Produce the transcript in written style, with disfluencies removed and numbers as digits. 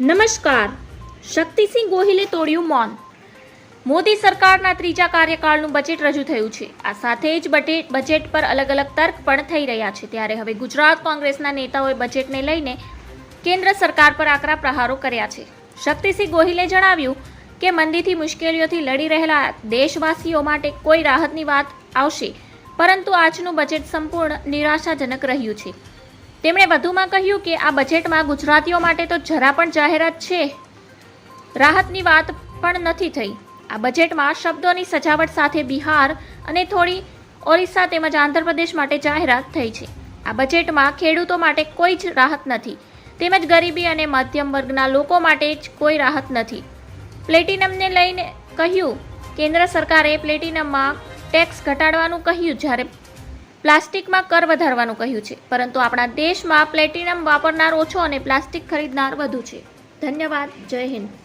નમસ્કાર. શક્તિસિંહ ગોહિલે તોડ્યું મૌન. મોદી સરકારના ત્રીજા કાર્યકાળનું બજેટ રજૂ થયું છે. આ સાથે જ બજેટ પર અલગ અલગ તર્ક પણ થઈ રહ્યા છે. ત્યારે હવે ગુજરાત કોંગ્રેસના નેતાઓએ બજેટને લઈને કેન્દ્ર સરકાર પર આકરા પ્રહારો કર્યા છે. શક્તિસિંહ ગોહિલે જણાવ્યું કે મંદીથી મુશ્કેલીઓથી લડી રહેલા દેશવાસીઓ માટે કોઈ રાહતની વાત આવશે, પરંતુ આજનું બજેટ સંપૂર્ણ નિરાશાજનક રહ્યું છે. તેમણે વધુમાં કહ્યું કે આ બજેટમાં ગુજરાતીઓ માટે તો જરા પણ જાહેરાત છે, રાહતની વાત પણ નથી થઈ. આ બજેટમાં શબ્દોની સજાવટ સાથે બિહાર અને થોડી ઓરિસ્સા તેમજ આંધ્રપ્રદેશ માટે જાહેરાત થઈ છે. આ બજેટમાં ખેડૂતો માટે કોઈ જ રાહત નથી, તેમજ ગરીબી અને મધ્યમ વર્ગના લોકો માટે જ કોઈ રાહત નથી. પ્લેટિનમને લઈને કહ્યું, કેન્દ્ર સરકારે પ્લેટિનમમાં ટેક્સ ઘટાડવાનું કહ્યું, જ્યારે પ્લાસ્ટિકમાં કર વધારવાનું કહ્યું છે, પરંતુ આપણા દેશમાં પ્લેટિનમ વાપરનાર ઓછો અને પ્લાસ્ટિક ખરીદનાર વધુ છે. ધન્યવાદ. જય હિન્દ.